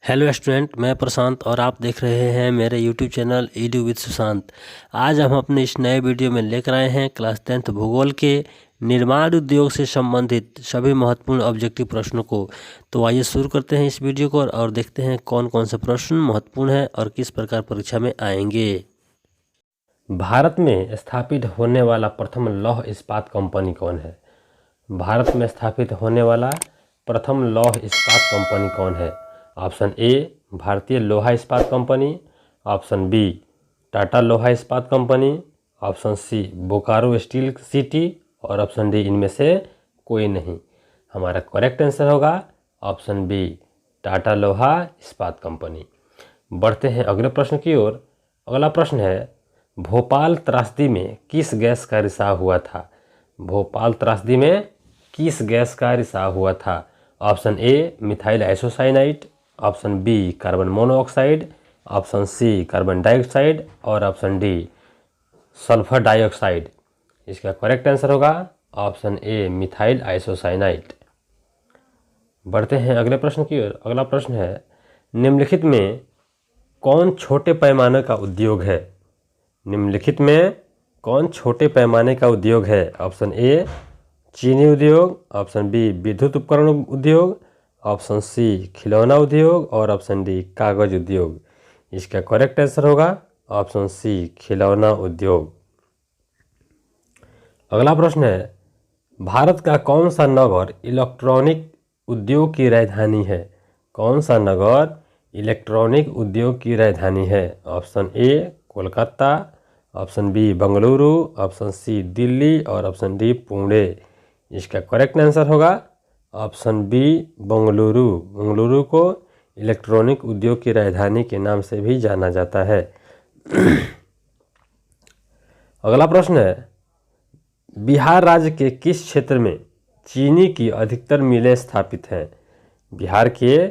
Hello student, मैं प्रशांत और आप देख रहे हैं मेरे YouTube channel Edu with Sushant. आज हम अपने इस नए वीडियो में लेकर आए हैं क्लास 10th भूगोल के निर्माण उद्योग से संबंधित सभी महत्वपूर्ण ऑब्जेक्टिव प्रश्नों को। तो आइए शुरू करते हैं इस वीडियो को और देखते हैं कौन कौन से प्रश्न महत्वपूर्ण हैं और किस प्रकार परीक्षा में आएंगे। भारत में स्थापित होने वाला प्रथम लौह इस्पात कंपनी कौन है? भारत में स्थापित होने वाला प्रथम लौह इस्पात कंपनी कौन है? ऑप्शन ए भारतीय लोहा इस्पात कंपनी, ऑप्शन बी टाटा लोहा इस्पात company, option C Bokaro steel city और ऑप्शन डी इनमें से कोई नहीं। हमारा करेक्ट आंसर होगा ऑप्शन बी टाटा लोहा इस्पात कंपनी। बढ़ते हैं अगले प्रश्न की ओर। अगला प्रश्न है, भोपाल त्रासदी में किस गैस का रिसाव हुआ था? भोपाल त्रासदी में किस गैस का रिसाव हुआ था? Option A methyl isocyanide, option B carbon monoxide, option C carbon dioxide और ऑप्शन डी सल्फर डाइऑक्साइड। इसका करेक्ट आंसर होगा ऑप्शन ए मिथाइल आइसोसाइनाइड। बढ़ते हैं अगले प्रश्न की ओर। अगला प्रश्न है, निम्नलिखित में कौन छोटे पैमाने का उद्योग है? निम्नलिखित में कौन छोटे पैमाने का उद्योग है? ऑप्शन ए चीनी उद्योग, ऑप्शन बी विद्युत उपकरण उद्योग, ऑप्शन सी खिलौना उद्योग और ऑप्शन डी कागज उद्योग। इसका करेक्ट आंसर होगा ऑप्शन सी खिलौना उद्योग। अगला प्रश्न है, भारत का कौन सा नगर इलेक्ट्रॉनिक उद्योग की राजधानी है? कौन सा नगर इलेक्ट्रॉनिक उद्योग की राजधानी है? Option A Kolkata, option B Bengaluru, option C Delhi और ऑप्शन डी पुणे। इसका करेक्ट आंसर होगा ऑप्शन बी बेंगलुरु। बेंगलुरु को इलेक्ट्रॉनिक उद्योग की राजधानी के नाम से भी जाना जाता है। अगला प्रश्न है, बिहार राज्य के किस क्षेत्र में चीनी की अधिकतर मिलें स्थापित हैं? बिहार के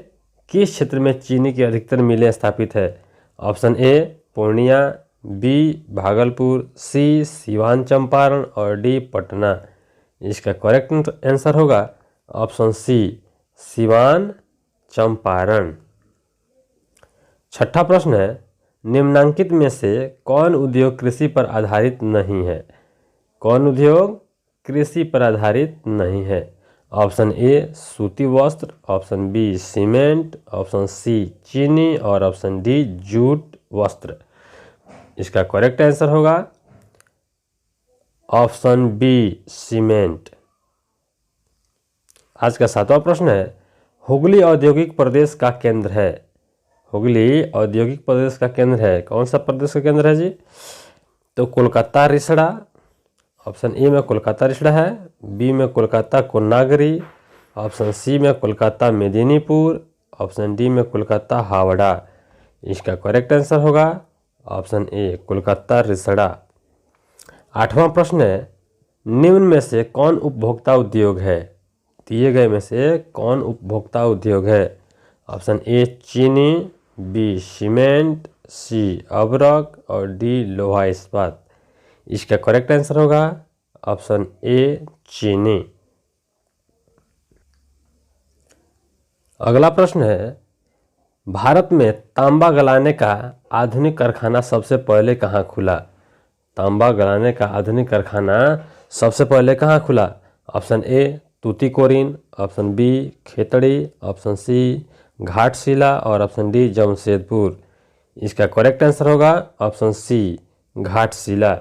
किस क्षेत्र में चीनी की अधिकतर मिलें स्थापित है? Option A Purnia, B Bhagalpur, C Siwan Champaran और डी पटना। इसका करेक्ट आंसर होगा ऑप्शन सी सिवान चंपारण। छठा प्रश्न है, निम्नांकित में से कौन उद्योग कृषि पर आधारित नहीं है? कौन उद्योग कृषि पर आधारित नहीं है? ऑप्शन ए सूती वस्त्र, option B cement, option C चीनी और ऑप्शन डी जूट वस्त्र। इसका करेक्ट आंसर होगा ऑप्शन बी सीमेंट। आज का सातवां प्रश्न है, हुगली औद्योगिक प्रदेश का केंद्र है? हुगली औद्योगिक प्रदेश का केंद्र है, कौन सा प्रदेश का केंद्र है जी? तो कोलकाता रिसड़ा। ऑप्शन ए में कोलकाता रिसड़ा है, बी में कोलकाता कोन्नागरी, ऑप्शन सी में कोलकाता मेदिनीपुर, ऑप्शन डी में कोलकाता हावड़ा। इसका करेक्ट आंसर होगा ऑप्शन ए कोलकाता रिसड़ा। आठवां प्रश्न है, निम्न में से कौन उपभोक्ता उद्योग है? दिए गए में से कौन उपभोक्ता उद्योग है? ऑप्शन ए चीनी, बी सीमेंट, सी अबरक और डी लोहा इस्पात। इसका करेक्ट आंसर होगा ऑप्शन ए चीनी। अगला प्रश्न है, भारत में तांबा गलाने का आधुनिक कारखाना सबसे पहले कहाँ खुला? तांबा गलाने का आधुनिक कारखाना सबसे पहले कहाँ खुला? Option A Tuticorin, option B Khetri, option C Ghatshila और ऑप्शन डी जमशेदपुर। इसका करेक्ट आंसर होगा ऑप्शन सी घाटशिला।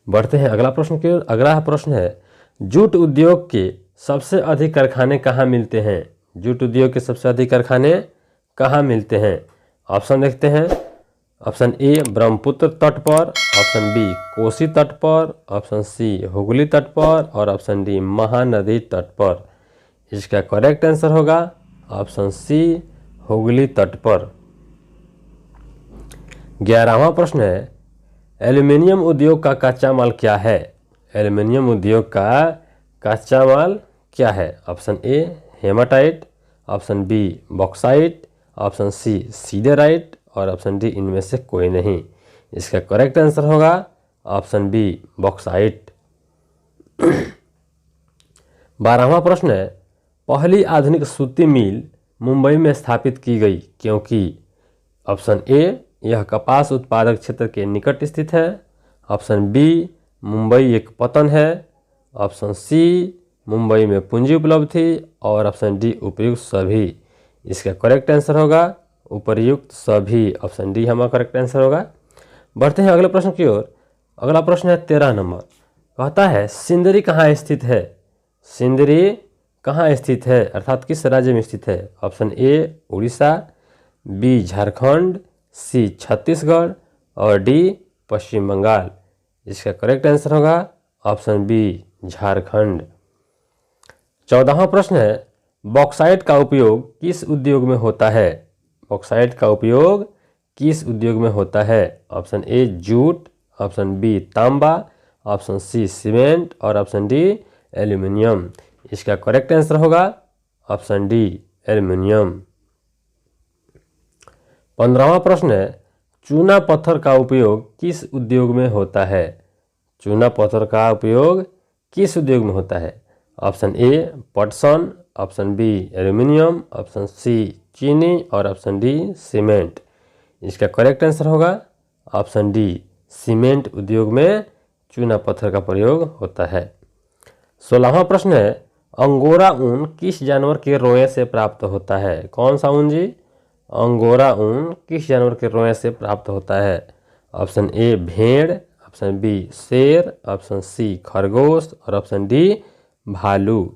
बढ़ते हैं अगला प्रश्न की ओर। अगला प्रश्न है, जूट उद्योग के सबसे अधिक कारखाने कहाँ मिलते हैं? जूट उद्योग के सबसे अधिक कारखाने कहाँ मिलते हैं? ऑप्शन देखते हैं। ऑप्शन ए ब्रह्मपुत्र तट पर, ऑप्शन बी कोसी तट पर, ऑप्शन सी हुगली तट पर और ऑप्शन डी महानदी तट पर। इसका करेक्ट आंसर होगा ऑप्शन सी हुगली तट पर। 11वां प्रश्न है, एल्युमिनियम उद्योग का कच्चा माल क्या है? एल्युमिनियम उद्योग का कच्चा माल क्या है? Option A haematite, option B bauxite, option C siderite और ऑप्शन डी इनमें से कोई नहीं। इसका करेक्ट आंसर होगा ऑप्शन बी बॉक्साइट। 12वां प्रश्न है, पहली आधुनिक सूती मिल मुंबई में स्थापित की गई क्योंकि ऑप्शन ए यह कपास उत्पादक क्षेत्र के निकट स्थित है, ऑप्शन बी मुंबई एक पतन है, ऑप्शन सी मुंबई में पूंजी उपलब्ध थी और ऑप्शन डी उपर्युक्त सभी। इसका करेक्ट आंसर होगा उपर्युक्त सभी, ऑप्शन डी हमारा करेक्ट आंसर होगा। बढ़ते हैं अगले प्रश्न की ओर। अगला प्रश्न है 13 नंबर, कहता है सिंदरी कहाँ स्थित है? सिंदरी कहाँ स्थित है अर्थात किस राज्य में स्थित है? Option A Orissa, B Jharkhand, C Chhattisgarh और डी पश्चिम बंगाल। इसका करेक्ट आंसर होगा ऑप्शन बी झारखंड। 14वां प्रश्न है बॉक्साइट का उपयोग किस उद्योग में होता है? बॉक्साइट का उपयोग किस उद्योग में होता है? Option A jute, option B तांबा, ऑप्शन सी सीमेंट और ऑप्शन डी एल्यूमिनियम। इसका करेक्ट आंसर होगा ऑप्शन डी एल्यूमिनियम। 15वां प्रश्न है चूना पत्थर का उपयोग किस उद्योग में होता है? चूना पत्थर का उपयोग किस उद्योग में होता है? ऑप्शन ए पटसन, option B aluminium, option C चीनी और ऑप्शन डी सीमेंट। इसका करेक्ट आंसर होगा ऑप्शन डी सीमेंट उद्योग में चूना पत्थर का प्रयोग होता है। 16वां प्रश्न है अंगोरा ऊन किस जानवर के रोए से प्राप्त होता है? कौन सा ऊन जी? अंगोरा ऊन किस जानवर के रोए से प्राप्त होता है? ऑप्शन ए भेड़, ऑप्शन बी शेर, ऑप्शन सी खरगोश और ऑप्शन डी भालू।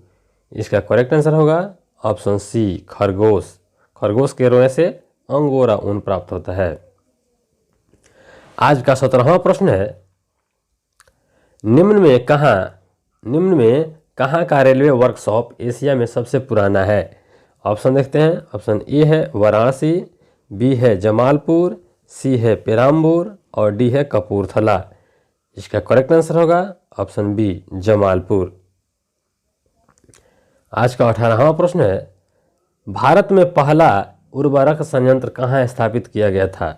इसका करेक्ट आंसर होगा ऑप्शन सी खरगोश। खरगोश के रोए से अंगोरा ऊन प्राप्त होता है। आज का 17वां प्रश्न है निम्न में कहाँ का रेलवे वर्कशॉप एशिया में सबसे पुराना है? ऑप्शन देखते हैं। ऑप्शन ए है वाराणसी, बी है जमालपुर, सी है पेराम्बूर और डी है कपूरथला। इसका करेक्ट आंसर होगा ऑप्शन बी जमालपुर। आज का 18वां प्रश्न है भारत में पहला उर्वरक संयंत्र कहाँ स्थापित किया गया था?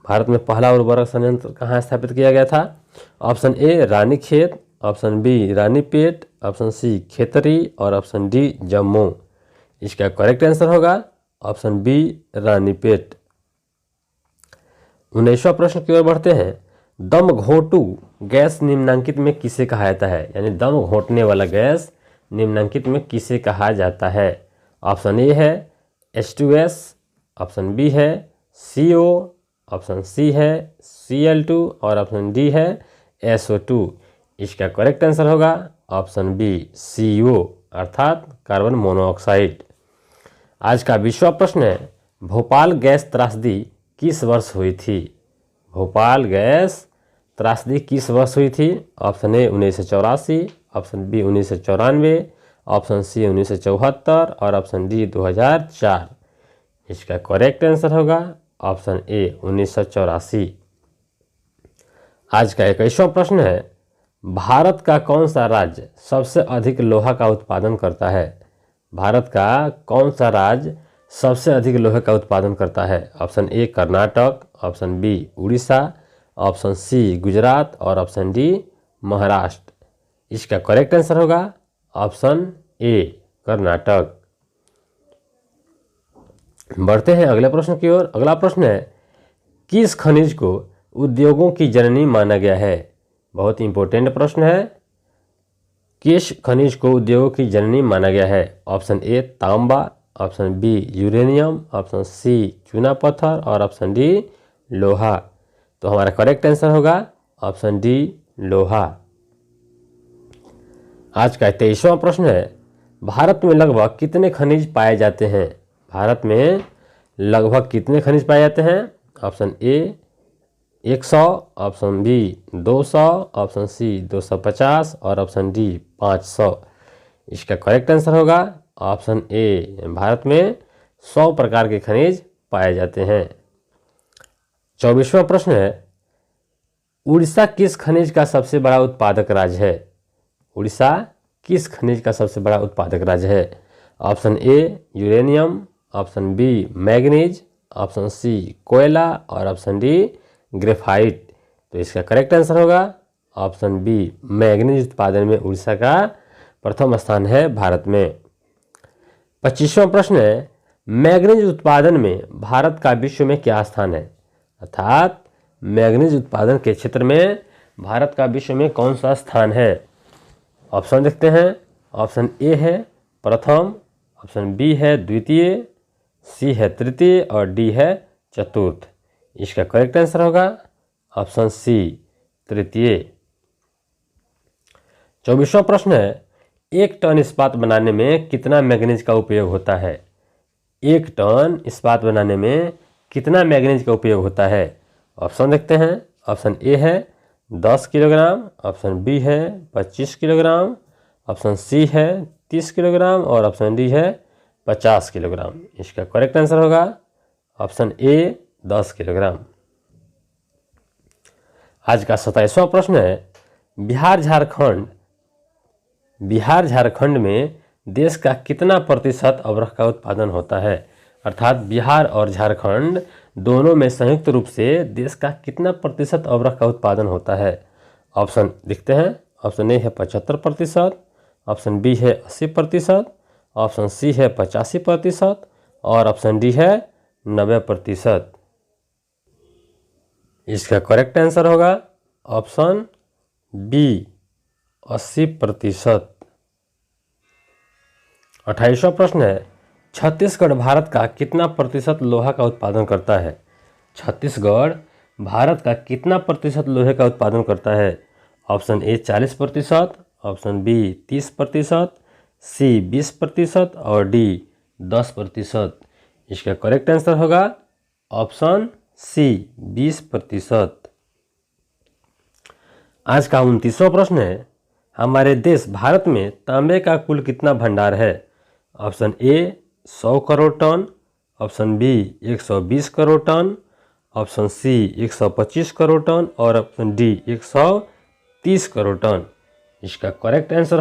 भारत में पहला उर्वरक संयंत्र कहाँ स्थापित किया गया था? Option A Ranikhet, option B Ranipet, option C Khetri और ऑप्शन डी जम्मू। इसका करेक्ट आंसर होगा ऑप्शन बी रानीपेट। 19वां प्रश्न की ओर बढ़ते हैं दम घोटू गैस निम्नांकित में किसे कहा जाता है? यानी दम घोटने वाला गैस निम्नांकित में किसे कहा जाता है? ऑप्शन ए है H2S, ऑप्शन बी है CO, ऑप्शन सी है Cl2 और ऑप्शन डी है SO2। इसका करेक्ट आंसर होगा ऑप्शन बी CO अर्थात कार्बन मोनोऑक्साइड। आज का 20वां प्रश्न है भोपाल गैस त्रासदी किस वर्ष हुई थी? भोपाल गैस त्रासदी किस वर्ष हुई थी? Option A 1984, option B 1994, option C 1974 और ऑप्शन डी 2004। इसका करेक्ट आंसर होगा ऑप्शन ए 1984। आज का 21वां प्रश्न है भारत का कौन सा राज्य सबसे अधिक लोहा का उत्पादन करता है? भारत का कौन सा राज्य सबसे अधिक लोहे का उत्पादन करता है? Option A Karnataka, option B Orissa, option C Gujarat और ऑप्शन डी महाराष्ट्र। इसका करेक्ट आंसर होगा ऑप्शन ए कर्नाटक। बढ़ते हैं अगले प्रश्न की ओर। अगला प्रश्न है किस खनिज को उद्योगों की जननी माना गया है? बहुत इंपॉर्टेंट प्रश्न है। किस खनिज को उद्योगों की जननी माना गया है? ऑप्शन ए तांबा, option B uranium, option C चूना पत्थर और ऑप्शन डी लोहा। तो हमारा करेक्ट आंसर होगा ऑप्शन डी लोहा। आज का 23वां प्रश्न है भारत में लगभग कितने खनिज पाए जाते हैं? भारत में लगभग कितने खनिज पाए जाते हैं? Option A 100, option B 200, option C 250 और ऑप्शन डी 500। इसका करेक्ट आंसर होगा ऑप्शन ए भारत में 100 प्रकार के खनिज पाए जाते हैं। 24वां प्रश्न है उड़ीसा किस खनिज का सबसे बड़ा उत्पादक राज्य है? उड़ीसा किस खनिज का सबसे बड़ा उत्पादक राज्य है? Option A uranium, option B manganese, option C कोयला और ऑप्शन डी ग्रेफाइट। तो इसका करेक्ट आंसर होगा ऑप्शन बी मैग्नीज उत्पादन में उड़ीसा का प्रथम स्थान है भारत में। 25वां प्रश्न है मैग्नीज उत्पादन में भारत का विश्व में क्या स्थान है? अर्थात मैग्नीज उत्पादन के क्षेत्र में भारत का विश्व में कौन सा स्थान है? ऑप्शन देखते हैं। ऑप्शन ए है प्रथम, ऑप्शन बी है द्वितीय, सी है तृतीय और डी है चतुर्थ। इसका करेक्ट आंसर होगा ऑप्शन सी तृतीय। 24वां प्रश्न है, 1 टन इस्पात बनाने में कितना मैग्नीज का उपयोग होता है? 1 टन इस्पात बनाने में कितना मैग्नीज का उपयोग होता है? ऑप्शन देखते हैं। ऑप्शन ए है 10 किलोग्राम, ऑप्शन बी है 25 किलोग्राम, ऑप्शन सी है 30 किलोग्राम और ऑप्शन डी है 50 किलोग्राम। इसका करेक्ट आंसर होगा ऑप्शन ए 10 किलोग्राम। आज का 27वां प्रश्न है, बिहार झारखंड में देश का कितना प्रतिशत अवरख का उत्पादन होता है? अर्थात बिहार और झारखंड दोनों में संयुक्त रूप से देश का कितना प्रतिशत अवरख का उत्पादन होता है? ऑप्शन लिखते हैं। ऑप्शन ए है 75%, ऑप्शन बी है 80%, ऑप्शन सी है 85% और ऑप्शन डी है 90%। इसका करेक्ट आंसर होगा ऑप्शन बी 80%। 28वां प्रश्न है, छत्तीसगढ़ भारत का कितना प्रतिशत लोहा का उत्पादन करता है? छत्तीसगढ़ भारत का कितना प्रतिशत लोहे का उत्पादन करता है? ऑप्शन ए 40%, ऑप्शन बी 30%, सी 20% और डी 10%। इसका करेक्ट आंसर होगा ऑप्शन सी 20%। आज का 29वां प्रश्न है, हमारे देश भारत में तांबे का कुल कितना भंडार है? Option A 100 crore ton, option B 120 crore ton, option C 125 crore ton और ऑप्शन डी 130 करोड़ टन। इसका करेक्ट आंसर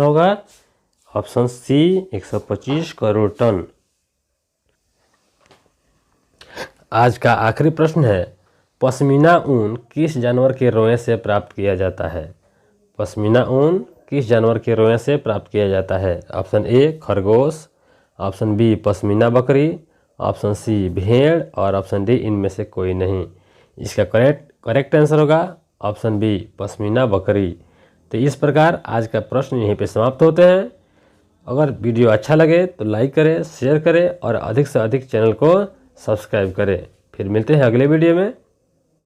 होगा ऑप्शन सी 125 करोड़ टन। आज का आखिरी प्रश्न है, पश्मीना ऊन किस जानवर के रोए से प्राप्त किया जाता है? पश्मीना ऊन किस जानवर के रोए से प्राप्त किया जाता है? ऑप्शन ए खरगोश, ऑप्शन बी पश्मीना बकरी, ऑप्शन सी भेड़ और ऑप्शन डी इनमें से कोई नहीं। इसका करेक्ट आंसर होगा ऑप्शन बी पश्मीना बकरी। तो इस प्रकार आज का प्रश्न यहीं पे समाप्त होते हैं। अगर वीडियो अच्छा लगे तो लाइक करें, शेयर करें और अधिक से अधिक चैनल को सब्सक्राइब करें। फिर मिलते हैं अगले वीडियो में।